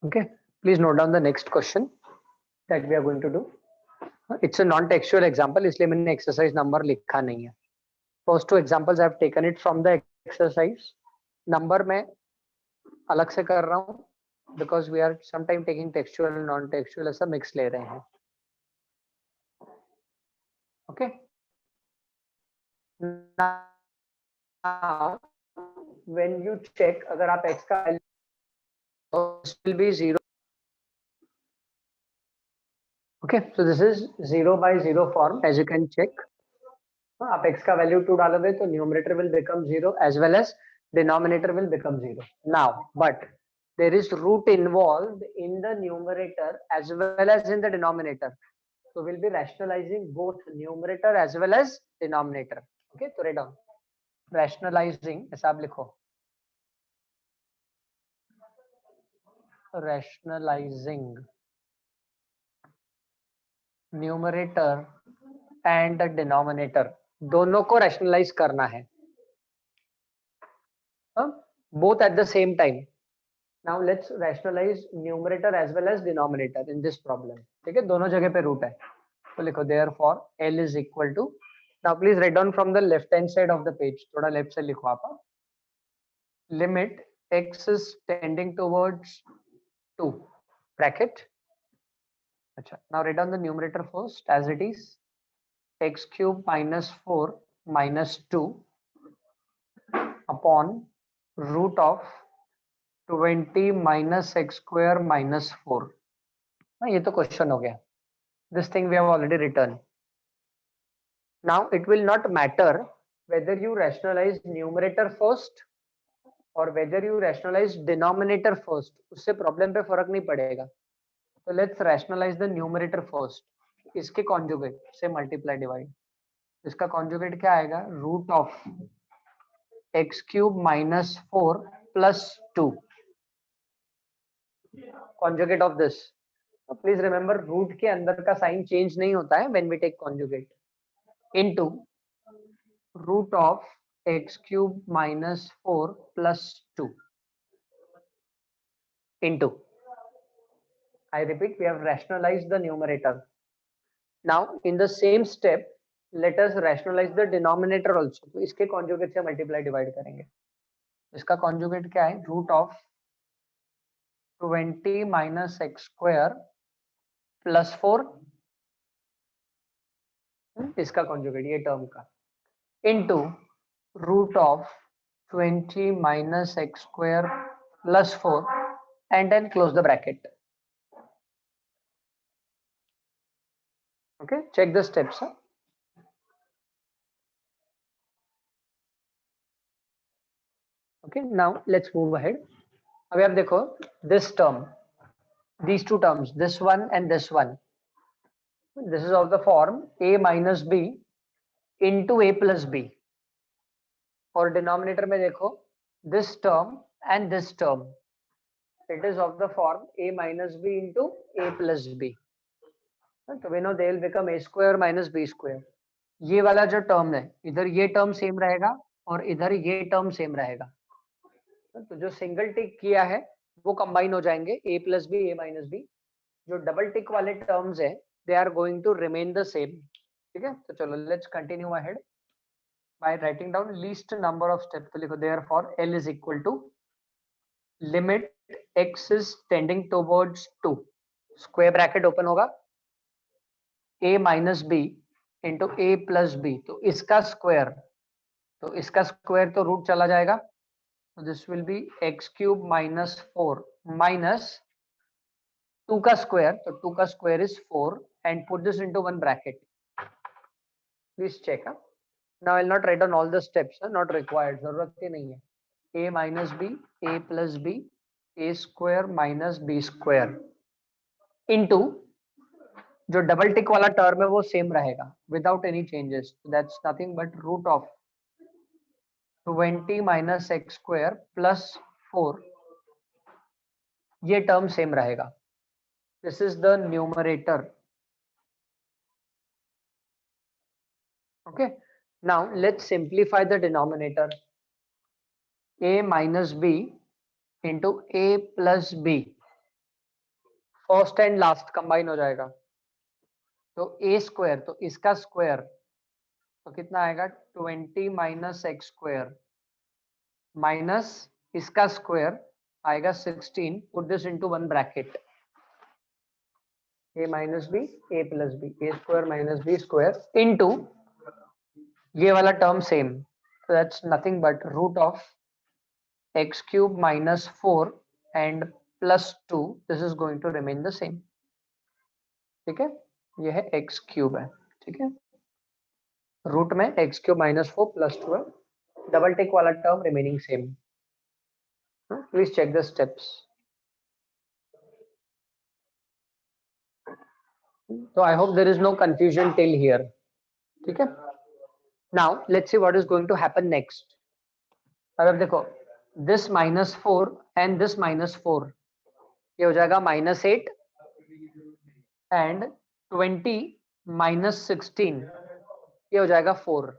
Okay, please note down the next question that we are going to do. It's a non-textual example, इसलिए मैंने exercise number लिखा नहीं है. First two examples I have taken it from the exercise. Number मैं अलग से कर रहा हूँ because we are sometime taking textual and non-textual ऐसा mix ले रहे हैं. Okay. Now, when you check, अगर आप x का value will be 0. Okay, so this is 0 by 0 form, as you can check. आप x का value 2 डालोगे तो numerator will become 0 as well as denominator will become 0. Now, but there is root involved in the numerator as well as in the denominator. So we'll be rationalizing both numerator as well as denominator. Okay, so write down. Rationalizing, ऐसा आप लिखो. Rationalizing numerator and the denominator. दोनों को rationalize करना है. Both at the same time. Now let's rationalize numerator as well as denominator in this problem. ठीक है, दोनों जगह पे root है. तो लिखो therefore L is equal to. Now please write down from the left hand side of the page. थोड़ा left से लिखो आप. Limit x is tending towards 2 bracket. अच्छा. Now write down the numerator first as it is. X cube minus 4 minus 2 upon root of 20 minus x square minus 4. ये तो question हो गया. This thing we have already written. Now it will not matter whether you rationalize numerator first or whether you rationalize denominator first. उससे problem पे फर्क नहीं पड़ेगा. तो let's rationalize the numerator first. इसके कॉन्जुगेट से मल्टीप्लाई डिवाइड. इसका conjugate क्या आएगा? Root of x cube minus 4 plus 2. Conjugate of this. Please remember root के अंदर का साइन चेंज नहीं होता है when we take conjugate. Into root of x cube minus 4 plus 2 into. I repeat, we have rationalized the numerator. Now in the same step let us rationalize the denominator also. तो इसके conjugate से multiply divide करेंगे. इसका conjugate क्या है? Root of 20 minus x square plus 4. इसका conjugate ये term का into root of 20 minus x square plus 4 and then close the bracket. Okay, check the steps. Okay, now let's move ahead. अभी आप देखो this term, these two terms, this one and this one. This is of the form a minus b into a plus b. और denominator में देखो this term and this term. It is of the form a minus b into a plus b. So we know they will become a square minus b square. ये वाला जो term है इधर ये term same रहेगा और इधर ये टर्म सेम रहेगा. तो जो सिंगल टिक किया है वो कंबाइन हो जाएंगे a plus b a minus b. जो डबल टिक वाले टर्म्स है they are going to remain the same. ठीक है, तो चलो let's continue ahead by writing down least number of step. तो लिखो therefore L is equal to limit x is tending towards 2 square bracket open होगा a minus b into a plus b. तो इसका square तो root चला जाएगा. So this will be x cube minus 4 minus 2 का square. तो 2 का square is 4 and put this into one bracket. Please check. Now I will not write down all the steps. Not required. जरूरत ही नहीं है. a minus b, a plus b, a square minus b square into जो double tick वाला term है वो same रहेगा without any changes. So that's nothing but root of 20 minus x square plus 4. ये term same रहेगा. This is the numerator. Okay, now let's simplify the denominator. A minus b into a plus b. First and last combine हो जाएगा, तो a square, तो इसका square तो कितना आएगा 20 माइनस एक्स स्क्वायर माइनस इसका स्क्वायर आएगा 16, put this into one bracket, a minus b a plus b, a square minus B square into ये वाला term same, so that's nothing but root of x cube minus 4 and plus 2, this is going to remain the same. ठीक है, ये है x cube है, ठीक है, root में x क्यूब माइनस 4 प्लस 2 है, डबल टिक वाला term remaining same. Please check the steps. So I hope there is no confusion till here. ठीक है, now let's see what is going to happen next. अब देखो this minus 4 and this minus 4, ये हो जाएगा -8 and 20 minus 16, ये हो जाएगा 4.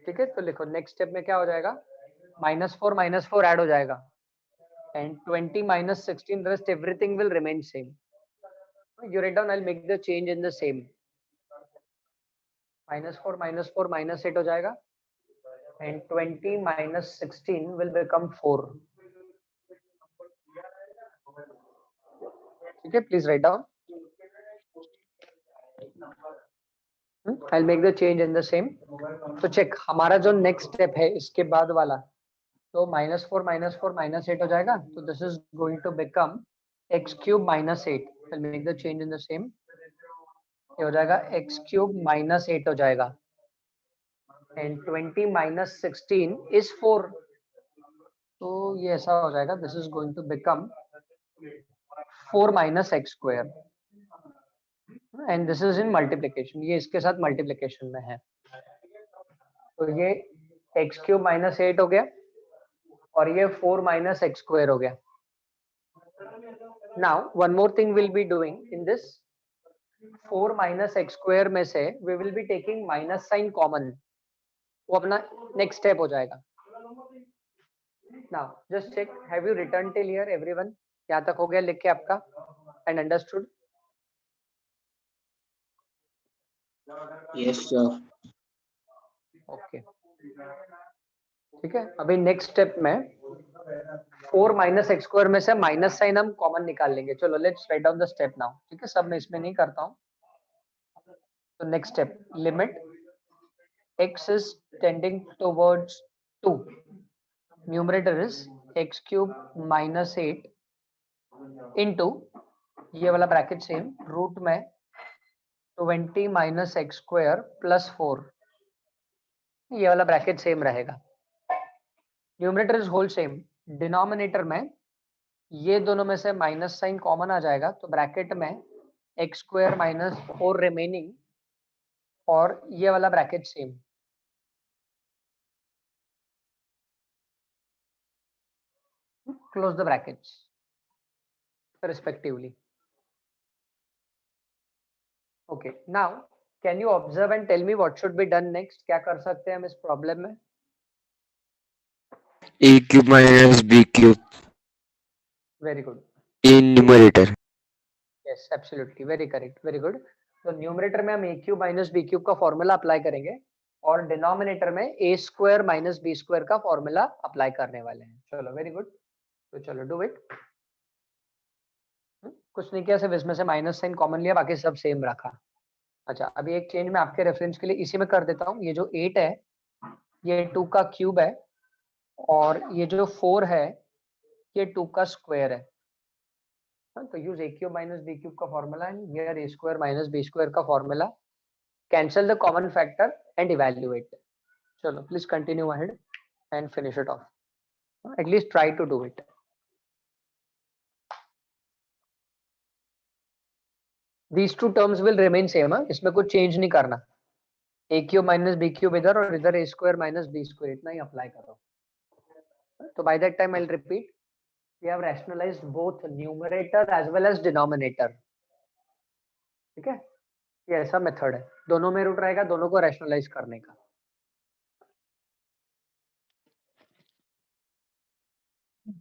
ठीक है, तो लिखो नेक्स्ट स्टेप में क्या हो जाएगा, -4 ऐड हो जाएगा and 20 minus 16, rest everything will remain same. You write down, I'll make the change in the same. -4 -8 हो जाएगा and 20 minus 16 will become 4. ठीक है, please write down. I'll make the change in the same. तो check, हमारा जो next step है इसके बाद वाला, तो -4 -8 हो जाएगा, तो this is going to become x cube -8. I'll make the change in the same. ये हो जाएगा x क्यूब -8 हो जाएगा and 20 minus 16 is 4. तो ये ऐसा हो जाएगा, this is going to become 4 minus x square. And this is in multiplication, ये इसके साथ मल्टीप्लीकेशन में है, तो ये x क्यूब -8 हो गया और ये 4 minus x square हो गया. Now one more thing will be doing in this 4 minus x square में से we will be taking minus sign common, वो अपना नेक्स्ट स्टेप हो जाएगा. Now just check, have you written till here everyone? यहाँ तक हो गया लिख के आपका and understood? Yes sir. Okay, ठीक है, अभी नेक्स्ट स्टेप में 4 minus x square में से माइनस साइन हम कॉमन निकाल लेंगे. चलो let's write down the step now. ठीक है, सब मैं इसमें नहीं करता हूँ. तो next step, limit x is tending towards 2, numerator is x cube -8 into ये वाला ब्रैकेट सेम, रूट में 20 minus x square plus 4, ये वाला ब्रैकेट सेम रहेगा. Numerator is whole same, denominator में ये दोनों में से माइनस साइन कॉमन आ जाएगा, तो ब्रैकेट में x स्क्वायर -4 रिमेनिंग और ये वाला bracket same. Close the brackets respectively. Okay, now can you observe and tell me what should be done next? क्या कर सकते हैं हम इस प्रॉब्लम में? a cube minus b cube Very good. in numerator. Yes, absolutely, very correct, very good. तो numerator में हम a cube minus B cube का फॉर्मूला अप्लाई करेंगे और डिनोमिनेटर में a square minus B square का फॉर्मूला अप्लाई करने वाले हैं. चलो वेरी गुड, तो चलो डू इट. कुछ नहीं किया, सिर्फ इसमें से माइनस साइन कॉमन लिया, बाकी सब सेम रखा. अच्छा, अभी एक चेंज मैं आपके रेफरेंस के लिए इसी में कर देता हूँ. ये जो 8 है ये 2 का क्यूब है और ये जो 4 है ये 2 का स्क्वायर है. तो use a cube minus B cube का formula and here a square minus B square का formula. Cancel the common factor and evaluate. चलो please continue ahead and finish it off. At least try to do it. These two terms will remain same. इसमें कुछ change नहीं करना. a cube minus B cube इधर और इधर a square minus B square, इतना ही अप्लाई करो. तो by that time I'll repeat, we have rationalized both numerator as well as denominator. ठीक है, ये ऐसा मेथड है, दोनों में रूट रहेगा, दोनों को रैशनलाइज करने का.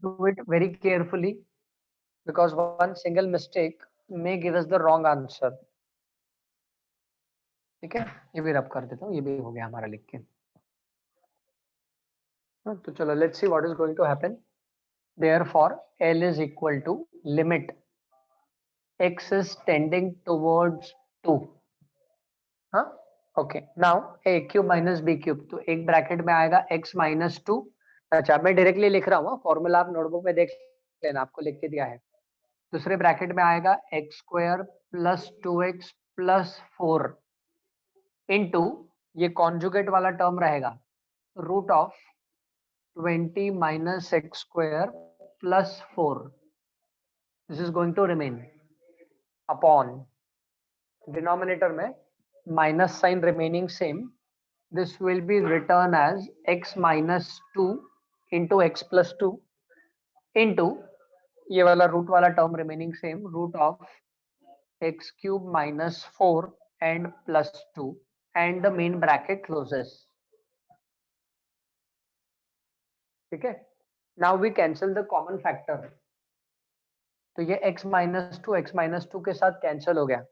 Do it very carefully because one single mistake may give us the wrong answer. ठीक है, ये भी रब कर देता हूँ, ये भी हो गया हमारा लिख के। तो चलो let's see what is going to happen. Therefore, L is equal to limit x is tending towards 2. हाँ, okay. Now a cube minus b cube, तो एक ब्रैकेट में आएगा x माइनस 2। अच्छा, मैं डायरेक्टली लिख रहा हूँ, फॉर्मूला आप नोटबुक में देख लेना, आपको लिख के दिया है। दूसरे ब्रैकेट में आएगा X square plus 2x plus 4 into, ये कॉन्जुगेट वाला टर्म रहेगा, root of 20 minus x square plus 4. This is going to remain upon denominator में minus sign remaining same. This will be return as x minus 2 into X plus 2 into ये वाला root वाला term remaining same, root of x cube minus 4 and plus 2 and the main bracket closes. ठीक है, now we cancel the common factor. तो ये x minus 2 के साथ cancel हो गया.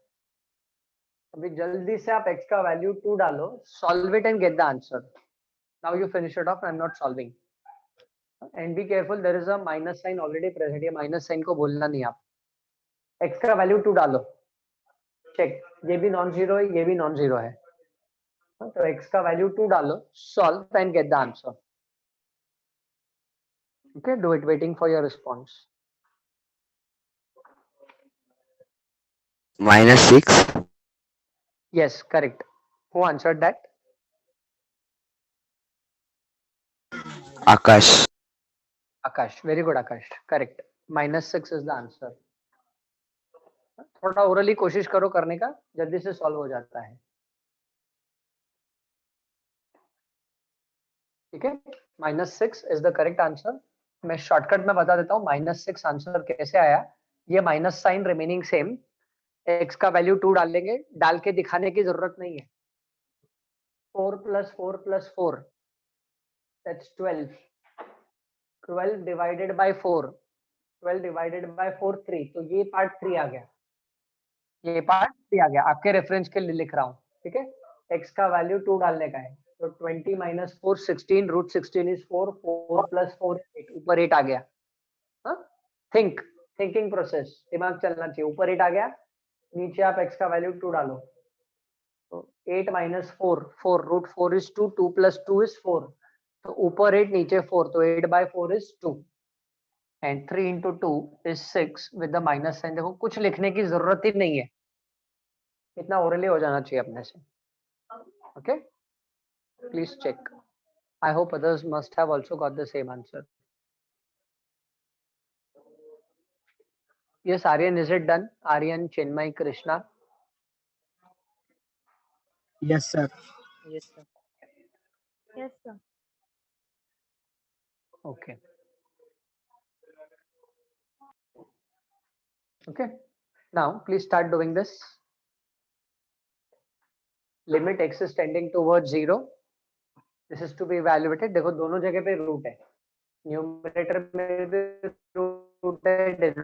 अभी जल्दी से आप x का वैल्यू 2 डालो, solve it and get the answer. Now you finish it off. I'm not solving. And be careful, there is a minus sign already present. ये minus sign को बोलना नहीं आप. x का वैल्यू 2 डालो, चेक, ये भी नॉन जीरो है, ये भी नॉन जीरो है, तो x का वैल्यू 2 डालो, solve and get the answer. Okay, do it, waiting for your response. -6. Yes, correct. Who answered that? Akash. Akash. Very good, Akash. Correct. -6 is the answer. थोड़ा orally कोशिश करो करने का, जल्दी से सॉल्व हो जाता है. ठीक है, -6 इज द करेक्ट आंसर. मैं शॉर्टकट में बता देता हूँ -6 आंसर कैसे आया. ये minus sign remaining same, x का वैल्यू 2 डाल लेंगे, डाल के दिखाने की जरूरत नहीं है. 4 + 4 + 4 that's 12. 12 divided by 4, 12 divided by 4 3. तो ये पार्ट 3 आ गया, ये पार्ट 3 आ गया, आपके रेफरेंस के लिए लिख रहा हूँ. ठीक है, x का वैल्यू 2 डालने का है, तो 20 - 4 16, रूट 16 इज 4, 4 + 4 8, ऊपर 8 आ गया. थिंकिंग प्रोसेस, दिमाग चलना चाहिए. ऊपर 8 आ गया, नीचे आप x का वैल्यू 2 डालो, तो 8 - 4 4, रूट 4 इज 2, 2 + 2 इज 4, तो ऊपर 8 नीचे 4, तो 8/4 is 2 and 3 × 2 is 6 with the minus sign. देखो, कुछ लिखने की जरूरत ही नहीं है, इतना ओरली हो जाना चाहिए अपने से. Okay, please check. I hope others must have also got the same answer. Yes, Aryan, is it done? Aryan, Chinmay, Krishna. Yes, sir. Yes, sir. Yes, sir. Okay. Okay. Now, please start doing this. Limit x is tending towards 0. This is to be evaluated. देखो, दोनों जगह पे root है, numerator में भी root है,